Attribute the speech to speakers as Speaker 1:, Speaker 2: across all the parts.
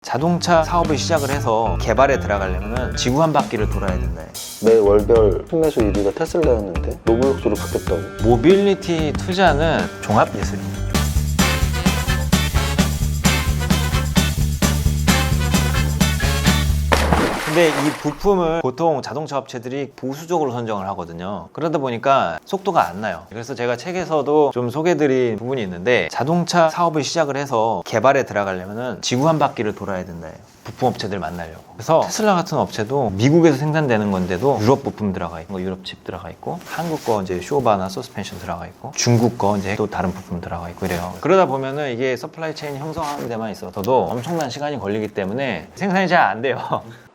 Speaker 1: 자동차 사업을 시작을 해서 개발에 들어가려면 지구 한 바퀴를 돌아야 된다.
Speaker 2: 매 월별 판매수 1위가 테슬라였는데 로블록스로 바뀌었다고?
Speaker 1: 모빌리티 투자는 종합 예술입니다. 근데 이 부품을 보통 자동차 업체들이 보수적으로 선정을 하거든요. 그러다 보니까 속도가 안 나요. 그래서 제가 책에서도 좀 소개해드린 부분이 있는데, 자동차 사업을 시작을 해서 개발에 들어가려면 지구 한 바퀴를 돌아야 된다. 부품 업체들 만나려고. 그래서 테슬라 같은 업체도 미국에서 생산되는 건데도 유럽 부품 들어가 있고, 유럽 칩 들어가 있고, 한국 거 이제 쇼바나 서스펜션 들어가 있고, 중국 거 이제 또 다른 부품 들어가 있고 이래요. 그러다 보면은 이게 서플라이 체인 형성하는 데만 있어서도 엄청난 시간이 걸리기 때문에 생산이 잘 안 돼요.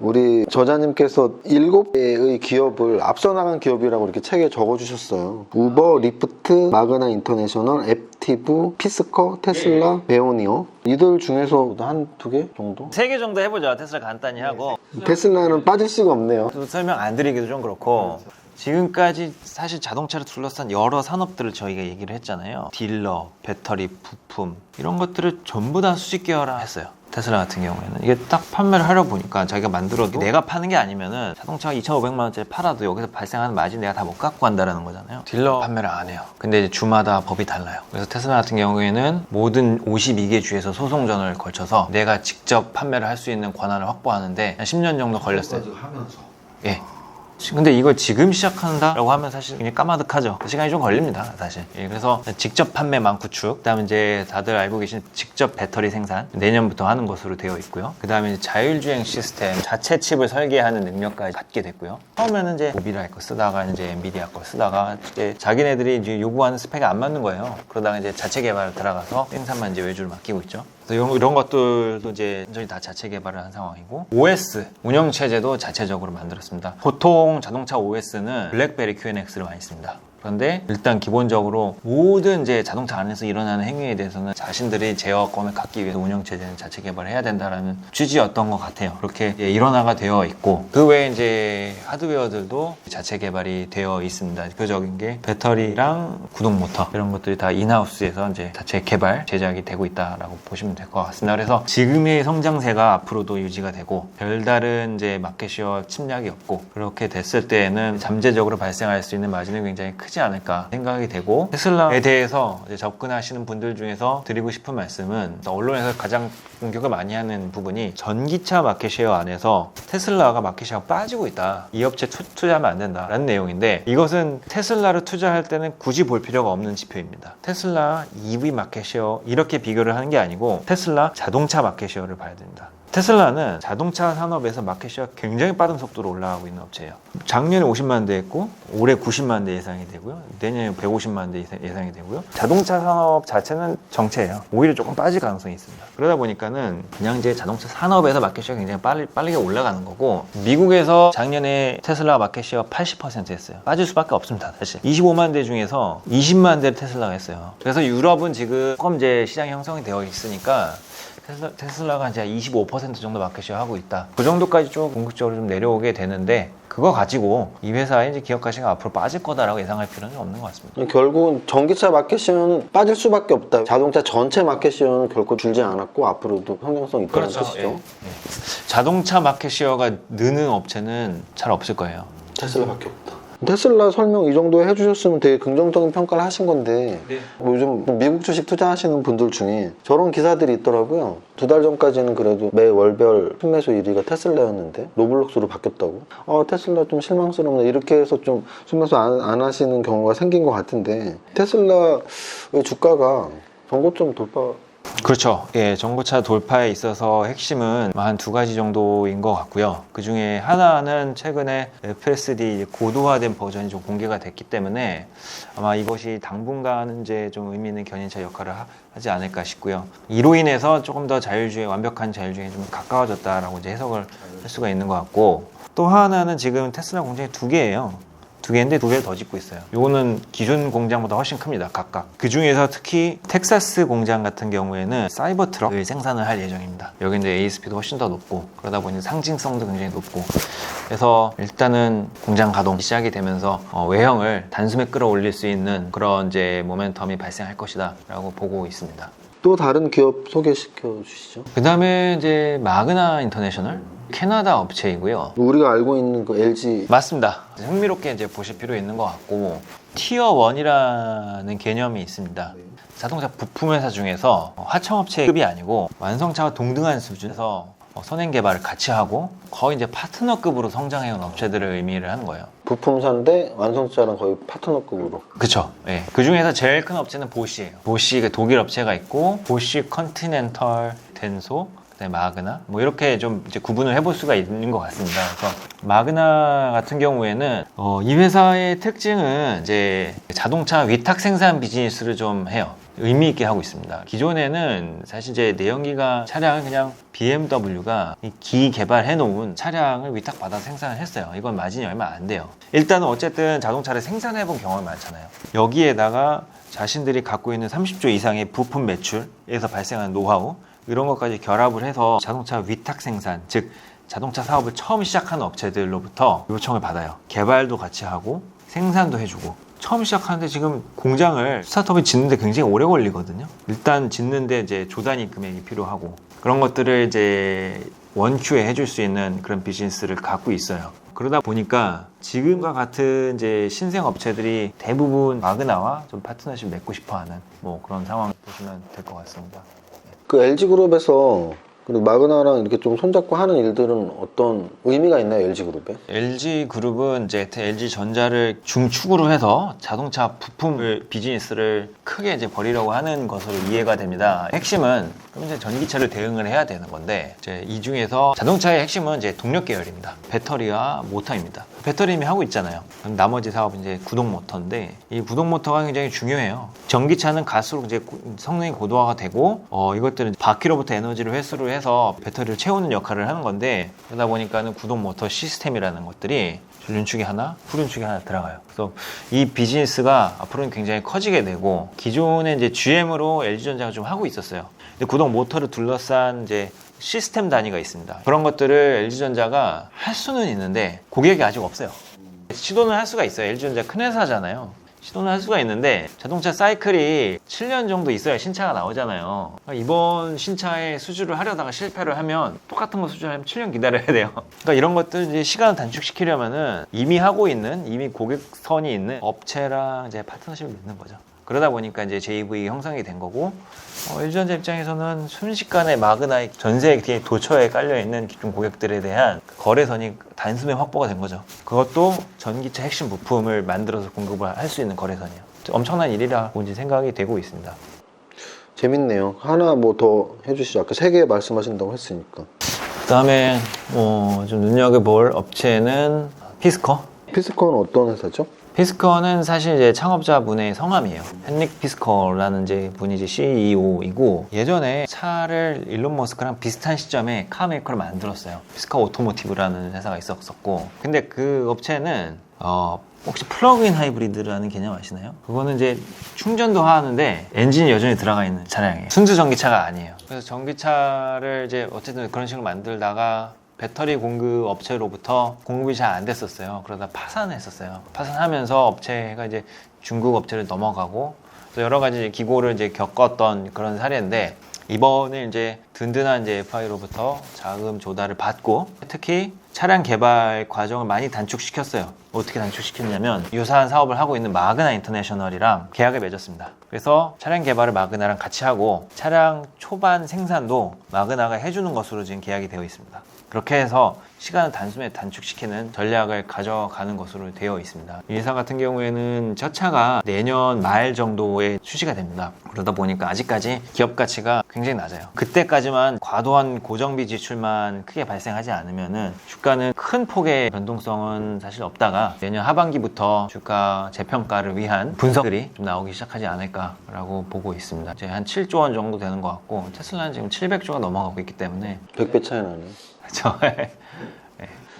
Speaker 2: 우리 저자님께서 7개의 기업을 앞서 나간 기업이라고 이렇게 책에 적어주셨어요. 우버, 리프트, 마그나 인터내셔널, 앱티브, 피스커, 테슬라, 베오니어. 이들 중에서 한 2개 정도?
Speaker 1: 3개 정도 해보죠. 테슬라 간단히 하고.
Speaker 2: 테슬라는 빠질 수가 없네요.
Speaker 1: 또 설명 안 드리기도 좀 그렇고, 지금까지 사실 자동차를 둘러싼 여러 산업들을 저희가 얘기를 했잖아요. 딜러, 배터리, 부품 이런 것들을 전부 다 수직 계열화했어요. 테슬라 같은 경우에는 이게 딱 판매를 하려 보니까 자기가 만들어도 내가 파는 게 아니면은 자동차가 2,500만 원짜리 팔아도 여기서 발생하는 마진 내가 다 못 갖고 간다라는 거잖아요. 딜러 판매를 안 해요. 근데 이제 주마다 법이 달라요. 그래서 테슬라 같은 경우에는 모든 52개 주에서 소송전을 걸쳐서 내가 직접 판매를 할 수 있는 권한을 확보하는데 10년 정도 걸렸어요. 예. 근데 이걸 지금 시작한다라고 하면 사실 그냥 까마득하죠. 시간이 좀 걸립니다, 사실. 예, 그래서 직접 판매망 구축, 그다음에 이제 다들 알고 계신 직접 배터리 생산 내년부터 하는 것으로 되어 있고요. 그다음에 자율주행 시스템, 자체 칩을 설계하는 능력까지 갖게 됐고요. 처음에는 이제 모빌아이 거 쓰다가 이제 엔비디아 거 쓰다가 이제 자기네들이 이제 요구하는 스펙이 안 맞는 거예요. 그러다가 이제 자체 개발 들어가서 생산만 이제 외주를 맡기고 있죠. 그래서 이런 것들도 이제 완전히 다 자체 개발을 한 상황이고, OS 운영 체제도 자체적으로 만들었습니다. 보통 자동차 OS는 블랙베리 QNX를 많이 씁니다. 그런데 일단 기본적으로 모든 이제 자동차 안에서 일어나는 행위에 대해서는 자신들이 제어권을 갖기 위해서 운영체제는 자체 개발을 해야 된다라는 취지였던 것 같아요. 그렇게 일원화가 되어 있고, 그 외에 이제 하드웨어들도 자체 개발이 되어 있습니다. 대표적인 게 배터리랑 구동 모터 이런 것들이 다 인하우스에서 이제 자체 개발 제작이 되고 있다라고 보시면 될 것 같습니다. 그래서 지금의 성장세가 앞으로도 유지가 되고 별다른 이제 마켓시어 침략이 없고, 그렇게 됐을 때에는 잠재적으로 발생할 수 있는 마진이 굉장히 크지 않을까 생각이 되고, 테슬라에 대해서 이제 접근하시는 분들 중에서 드리고 싶은 말씀은, 언론에서 가장 공격을 많이 하는 부분이 전기차 마켓쉐어 안에서 테슬라가 마켓쉐어가 빠지고 있다, 이 업체 투자하면 안 된다라는 내용인데, 이것은 테슬라를 투자할 때는 굳이 볼 필요가 없는 지표입니다. 테슬라 EV 마켓쉐어 이렇게 비교를 하는 게 아니고 테슬라 자동차 마켓쉐어를 봐야 됩니다. 테슬라는 자동차 산업에서 마켓시가 굉장히 빠른 속도로 올라가고 있는 업체예요. 작년에 50만 대 했고, 올해 90만 대 예상이 되고요. 내년에 150만 대 예상이 되고요. 자동차 산업 자체는 정체예요. 오히려 조금 빠질 가능성이 있습니다. 그러다 보니까는 그냥 이제 자동차 산업에서 마켓시가 굉장히 빠르게 올라가는 거고, 미국에서 작년에 테슬라 마켓시가 80% 했어요. 빠질 수밖에 없습니다, 사실. 25만 대 중에서 20만 대를 테슬라가 했어요. 그래서 유럽은 지금 조금 이제 시장이 형성이 되어 있으니까 테슬라가 이제 25% 정도 마켓시어 하고 있다. 그 정도까지 좀 궁극적으로 좀 내려오게 되는데, 그거 가지고 이 회사의 이제 기업 가치가 앞으로 빠질 거다라고 예상할 필요는 없는 것 같습니다.
Speaker 2: 결국은 전기차 마켓시어는 빠질 수밖에 없다. 자동차 전체 마켓시어는 결코 줄지 않았고 앞으로도 성장성이 있다는 뜻이죠.
Speaker 1: 예. 자동차 마켓시어가 느는 업체는 잘 없을 거예요.
Speaker 2: 테슬라밖에 없다. 테슬라 설명 이 정도 해주셨으면 되게 긍정적인 평가를 하신 건데,
Speaker 1: 네.
Speaker 2: 요즘 미국 주식 투자하시는 분들 중에 저런 기사들이 있더라고요. 2달 전까지는 그래도 매 월별 판매수 1위가 테슬라였는데 로블록스로 바뀌었다고? 테슬라 좀 실망스럽네, 이렇게 해서 좀 순매수 안 하시는 경우가 생긴 것 같은데, 테슬라의 주가가 전고점 돌파.
Speaker 1: 그렇죠. 예, 전고차 돌파에 있어서 핵심은 한 2가지 정도인 것 같고요. 그 중에 하나는 최근에 FSD 고도화된 버전이 좀 공개가 됐기 때문에 아마 이것이 당분간은 이제 좀 의미 있는 견인차 역할을 하지 않을까 싶고요. 이로 인해서 조금 더 자율주행, 완벽한 자율주행에 좀 가까워졌다라고 이제 해석을 할 수가 있는 것 같고, 또 하나는 지금 테슬라 공장이 2개예요. 2개인데 2개를 더 짓고 있어요. 요거는 기존 공장보다 훨씬 큽니다, 각각. 그 중에서 특히 텍사스 공장 같은 경우에는 사이버 트럭을 생산을 할 예정입니다. 여기 이제 ASP도 훨씬 더 높고, 그러다 보니 상징성도 굉장히 높고, 그래서 일단은 공장 가동 시작이 되면서 외형을 단숨에 끌어올릴 수 있는 그런 이제 모멘텀이 발생할 것이다 라고 보고 있습니다.
Speaker 2: 또 다른 기업 소개시켜 주시죠.
Speaker 1: 그 다음에 이제 마그나 인터내셔널 캐나다 업체이고요.
Speaker 2: 우리가 알고 있는 그 LG
Speaker 1: 맞습니다. 흥미롭게 이제 보실 필요 있는 것 같고 티어 1이라는 개념이 있습니다. 자동차 부품 회사 중에서 하청업체급이 아니고 완성차와 동등한 수준에서 선행 개발을 같이 하고 거의 이제 파트너급으로 성장해온 업체들을 의미를 하는 거예요.
Speaker 2: 부품사인데 완성차랑 거의 파트너급으로.
Speaker 1: 그쵸. 예. 그 중에서 제일 큰 업체는 보시예요. 보시 독일 업체가 있고 보시 컨티넨털, 덴소, 그다음에 마그나 뭐 이렇게 좀 이제 구분을 해볼 수가 있는 것 같습니다. 그래서 마그나 같은 경우에는 이 회사의 특징은 이제 자동차 위탁 생산 비즈니스를 좀 해요. 의미 있게 하고 있습니다. 기존에는 사실 이제 내연기관 차량을 그냥 BMW가 기 개발해 놓은 차량을 위탁받아서 생산을 했어요. 이건 마진이 얼마 안 돼요. 일단은 어쨌든 자동차를 생산해 본 경험이 많잖아요. 여기에다가 자신들이 갖고 있는 30조 이상의 부품 매출에서 발생하는 노하우 이런 것까지 결합을 해서 자동차 위탁 생산, 즉 자동차 사업을 처음 시작하는 업체들로부터 요청을 받아요. 개발도 같이 하고 생산도 해주고. 처음 시작하는데 지금 공장을 스타트업이 짓는데 굉장히 오래 걸리거든요. 일단 짓는데 이제 조단위 금액이 필요하고 그런 것들을 이제 원큐에 해줄 수 있는 그런 비즈니스를 갖고 있어요. 그러다 보니까 지금과 같은 이제 신생 업체들이 대부분 마그나와 좀 파트너십 맺고 싶어하는 뭐 그런 상황 보시면 될 것 같습니다.
Speaker 2: 그 LG그룹에서 그리고 마그나랑 이렇게 좀 손잡고 하는 일들은 어떤 의미가 있나요, LG그룹에?
Speaker 1: LG그룹은 이제 LG전자를 중축으로 해서 자동차 부품 비즈니스를 크게 이제 벌이려고 하는 것으로 이해가 됩니다. 핵심은 그럼 이제 전기차를 대응을 해야 되는 건데 이제 이 중에서 자동차의 핵심은 이제 동력 계열입니다. 배터리와 모터입니다. 배터리 이미 하고 있잖아요. 그럼 나머지 사업은 이제 구동 모터인데 이 구동 모터가 굉장히 중요해요. 전기차는 갈수록 이제 성능이 고도화가 되고 이것들은 바퀴로부터 에너지를 회수를 해서 배터리를 채우는 역할을 하는 건데 그러다 보니까는 구동 모터 시스템이라는 것들이 전륜축이 하나, 후륜축이 하나 들어가요. 그래서 이 비즈니스가 앞으로는 굉장히 커지게 되고 기존에 이제 GM으로 LG전자가 좀 하고 있었어요. 근데 구동 모터를 둘러싼 이제 시스템 단위가 있습니다. 그런 것들을 LG전자가 할 수는 있는데 고객이 아직 없어요. 시도는 할 수가 있어요. LG전자 큰 회사잖아요. 시도는 할 수가 있는데 자동차 사이클이 7년 정도 있어야 신차가 나오잖아요. 이번 신차에 수주를 하려다가 실패를 하면 똑같은 거 수주하려면 7년 기다려야 돼요. 그러니까 이런 것들 이제 시간을 단축시키려면은 이미 하고 있는 이미 고객선이 있는 업체랑 이제 파트너십을 맺는 거죠. 그러다 보니까 이제 JV 형성이 된 거고 LG전자 입장에서는 순식간에 마그나의 전 세계 도처에 깔려있는 기존 고객들에 대한 거래선이 단숨에 확보가 된 거죠. 그것도 전기차 핵심 부품을 만들어서 공급을 할 수 있는 거래선이에요. 엄청난 일이라고 이제 생각이 되고 있습니다.
Speaker 2: 재밌네요. 하나 뭐 더 해주시죠. 아까 3개 말씀하신다고 했으니까.
Speaker 1: 그 다음에 좀 눈여겨볼 업체는 피스커.
Speaker 2: 피스컨은 어떤 회사죠?
Speaker 1: 피스커는 사실 이제 창업자분의 성함이에요. 헨릭 피스커라는 이제 분이 이제 CEO이고 예전에 차를 일론 머스크랑 비슷한 시점에 카메이커를 만들었어요. 피스커 오토모티브라는 회사가 있었고 근데 그 업체는 혹시 플러그인 하이브리드라는 개념 아시나요? 그거는 이제 충전도 하는데 엔진이 여전히 들어가 있는 차량이에요. 순수 전기차가 아니에요. 그래서 전기차를 이제 어쨌든 그런 식으로 만들다가 배터리 공급 업체로부터 공급이 잘 안 됐었어요. 그러다 파산했었어요. 파산하면서 업체가 이제 중국 업체를 넘어가고 여러 가지 기고를 이제 겪었던 그런 사례인데 이번에 이제 든든한 이제 FI로부터 자금 조달을 받고 특히 차량 개발 과정을 많이 단축시켰어요. 어떻게 단축시켰냐면 유사한 사업을 하고 있는 마그나 인터내셔널이랑 계약을 맺었습니다. 그래서 차량 개발을 마그나랑 같이 하고 차량 초반 생산도 마그나가 해주는 것으로 지금 계약이 되어 있습니다. 그렇게 해서 시간을 단숨에 단축시키는 전략을 가져가는 것으로 되어 있습니다. 이 회사 같은 경우에는 첫 차가 내년 말 정도에 출시가 됩니다. 그러다 보니까 아직까지 기업 가치가 굉장히 낮아요. 그때까지만 과도한 고정비 지출만 크게 발생하지 않으면은 주가는 큰 폭의 변동성은 사실 없다가 내년 하반기부터 주가 재평가를 위한 분석들이 좀 나오기 시작하지 않을까라고 보고 있습니다. 이제 한 7조 원 정도 되는 것 같고 테슬라는 지금 700조가 넘어가고 있기 때문에
Speaker 2: 100배 차이 나네.
Speaker 1: 그렇죠.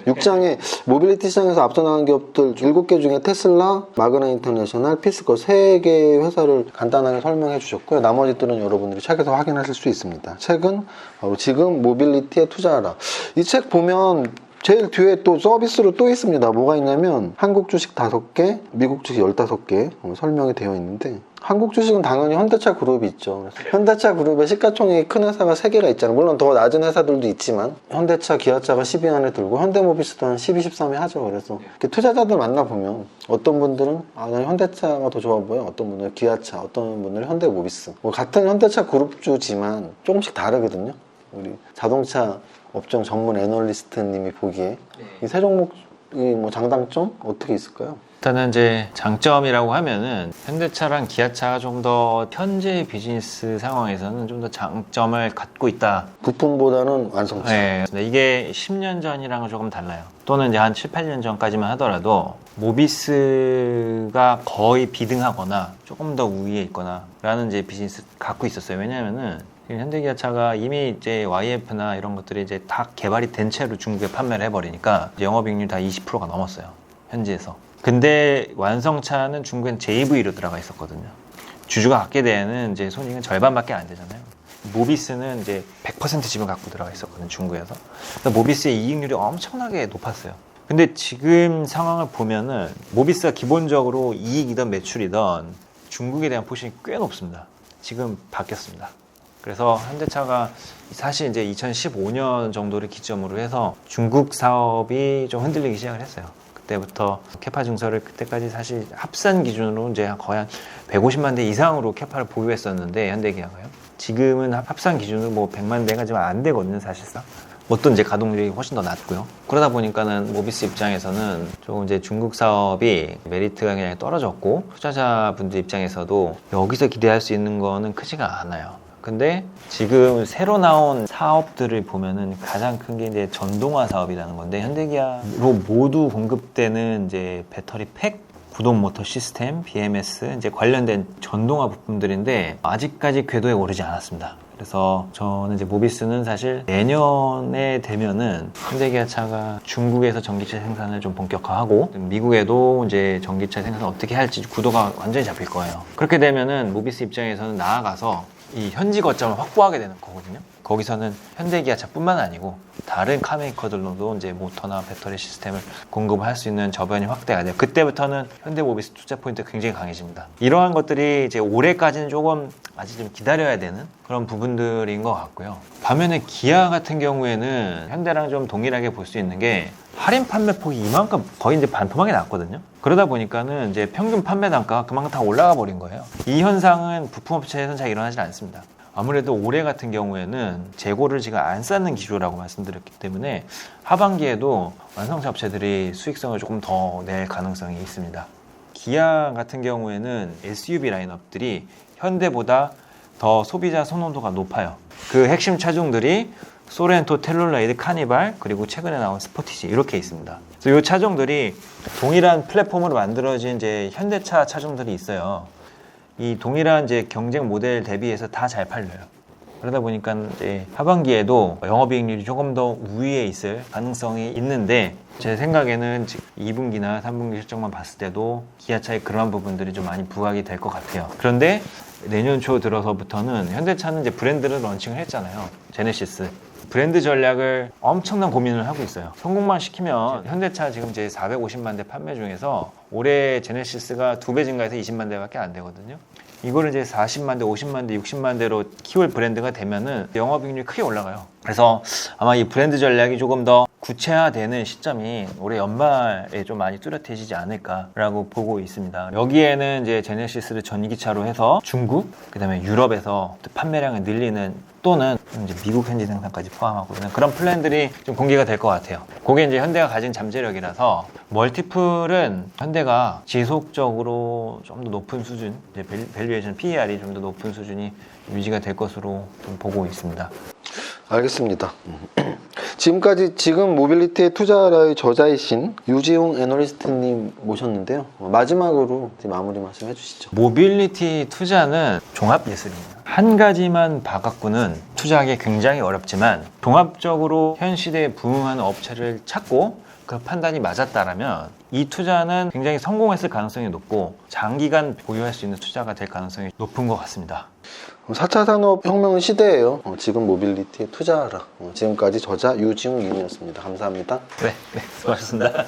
Speaker 2: 6장에 모빌리티 시장에서 앞서 나간 기업들 7개 중에 테슬라, 마그나 인터내셔널, 피스커 3개의 회사를 간단하게 설명해 주셨고요. 나머지들은 여러분들이 책에서 확인하실 수 있습니다. 책은 바로 지금 모빌리티에 투자하라. 이 책 보면 제일 뒤에 또 서비스로 또 있습니다. 뭐가 있냐면 한국 주식 5개, 미국 주식 15개 설명이 되어 있는데 한국 주식은 당연히 현대차 그룹이 있죠. 현대차 그룹에 시가총액이 큰 회사가 3개가 있잖아요. 물론 더 낮은 회사들도 있지만 현대차, 기아차가 10위 안에 들고 현대모비스도 한 12, 13위 하죠. 그래서 이렇게 투자자들 만나보면 어떤 분들은 난 현대차가 더 좋아 보여, 어떤 분들은 기아차, 어떤 분들은 현대모비스. 뭐 같은 현대차 그룹주지만 조금씩 다르거든요. 우리 자동차 업종 전문 애널리스트님이 보기에 이 세 종목이 뭐 장단점 어떻게 있을까요?
Speaker 1: 일단은 이제 장점이라고 하면은 현대차랑 기아차가 좀 더 현재 비즈니스 상황에서는 좀 더 장점을 갖고 있다.
Speaker 2: 부품보다는 완성차.
Speaker 1: 네, 이게 10년 전이랑은 조금 달라요. 또는 이제 한 7, 8년 전까지만 하더라도 모비스가 거의 비등하거나 조금 더 우위에 있거나 라는 이제 비즈니스 갖고 있었어요. 왜냐하면은 현대기아차가 이미 이제 YF나 이런 것들이 이제 다 개발이 된 채로 중국에 판매를 해버리니까 영업이익률 다 20%가 넘었어요. 현지에서. 근데 완성차는 중국엔 JV로 들어가 있었거든요. 주주가 갖게 되는 이제 손익은 절반밖에 안 되잖아요. 모비스는 이제 100% 지분 갖고 들어가 있었거든요, 중국에서. 그래서 모비스의 이익률이 엄청나게 높았어요. 근데 지금 상황을 보면은 모비스가 기본적으로 이익이든 매출이든 중국에 대한 포션이 꽤 높습니다. 지금 바뀌었습니다. 그래서 현대차가 사실 이제 2015년 정도를 기점으로 해서 중국 사업이 좀 흔들리기 시작을 했어요. 그때부터 캐파 증설을 그때까지 사실 합산 기준으로 이제 거의 한 150만 대 이상으로 캐파를 보유했었는데 현대기아가요. 지금은 합산 기준으로 뭐 100만 대가 지금 안 되거든요, 사실상. 어떤 이제 가동률이 훨씬 더 낮고요. 그러다 보니까는 모비스 입장에서는 조금 이제 중국 사업이 메리트가 굉장히 떨어졌고 투자자분들 입장에서도 여기서 기대할 수 있는 거는 크지가 않아요. 근데 지금 새로 나온 사업들을 보면은 가장 큰 게 이제 전동화 사업이라는 건데 현대기아로 모두 공급되는 이제 배터리 팩, 구동 모터 시스템, BMS 이제 관련된 전동화 부품들인데 아직까지 궤도에 오르지 않았습니다. 그래서 저는 이제 모비스는 사실 내년에 되면은 현대기아차가 중국에서 전기차 생산을 좀 본격화하고 미국에도 이제 전기차 생산 어떻게 할지 구도가 완전히 잡힐 거예요. 그렇게 되면은 모비스 입장에서는 나아가서 이 현지 거점을 확보하게 되는 거거든요. 거기서는 현대기아차뿐만 아니고 다른 카메이커들로도 이제 모터나 배터리 시스템을 공급을 할 수 있는 저변이 확대가 돼요. 그때부터는 현대모비스 투자 포인트가 굉장히 강해집니다. 이러한 것들이 이제 올해까지는 조금 아직 좀 기다려야 되는 그런 부분들인 것 같고요. 반면에 기아 같은 경우에는 현대랑 좀 동일하게 볼 수 있는 게 할인 판매폭이 이만큼 거의 이제 반토막이 났거든요. 그러다 보니까는 이제 평균 판매 단가가 그만큼 다 올라가 버린 거예요. 이 현상은 부품업체에서는 잘 일어나질 않습니다. 아무래도 올해 같은 경우에는 재고를 지금 안 쌓는 기조라고 말씀드렸기 때문에 하반기에도 완성차 업체들이 수익성을 조금 더 낼 가능성이 있습니다. 기아 같은 경우에는 SUV 라인업들이 현대보다 더 소비자 선호도가 높아요. 그 핵심 차종들이 소렌토, 텔룰라이드, 카니발, 그리고 최근에 나온 스포티지 이렇게 있습니다. 그래서 이 차종들이 동일한 플랫폼으로 만들어진 이제 현대차 차종들이 있어요. 이 동일한 이제 경쟁 모델 대비해서 다 잘 팔려요. 그러다 보니까 이제 하반기에도 영업이익률이 조금 더 우위에 있을 가능성이 있는데 제 생각에는 2분기나 3분기 실적만 봤을 때도 기아차의 그러한 부분들이 좀 많이 부각이 될 것 같아요. 그런데 내년 초 들어서부터는 현대차는 이제 브랜드를 런칭을 했잖아요. 제네시스. 브랜드 전략을 엄청난 고민을 하고 있어요. 성공만 시키면 현대차 지금 이제 450만 대 판매 중에서 올해 제네시스가 2배 증가해서 20만 대밖에 안 되거든요. 이거를 이제 40만 대, 50만 대, 60만 대로 키울 브랜드가 되면은 영업이익률이 크게 올라가요. 그래서 아마 이 브랜드 전략이 조금 더 구체화되는 시점이 올해 연말에 좀 많이 뚜렷해지지 않을까라고 보고 있습니다. 여기에는 이제 제네시스를 전기차로 해서 중국, 그다음에 유럽에서 판매량을 늘리는 또는 이제 미국 현지 생산까지 포함하고 있는 그런 플랜들이 좀 공개가 될 것 같아요. 그게 이제 현대가 가진 잠재력이라서 멀티플은 현대가 지속적으로 좀 더 높은 수준, 이제 밸류에이션 PER이 좀 더 높은 수준이 유지가 될 것으로 좀 보고 있습니다.
Speaker 2: 알겠습니다. 지금까지 지금 모빌리티의 투자라의 저자이신 유지용 애널리스트님 모셨는데요. 마지막으로 이제 마무리 말씀 해주시죠.
Speaker 1: 모빌리티 투자는 종합 예술입니다. 한 가지만 봐갖고는 투자하기 굉장히 어렵지만 종합적으로 현 시대에 부응하는 업체를 찾고 그 판단이 맞았다라면 이 투자는 굉장히 성공했을 가능성이 높고 장기간 보유할 수 있는 투자가 될 가능성이 높은 것 같습니다.
Speaker 2: 4차 산업혁명 시대예요. 지금 모빌리티에 투자하라. 지금까지 저자 유지용 님이었습니다. 감사합니다.
Speaker 1: 네, 수고하셨습니다.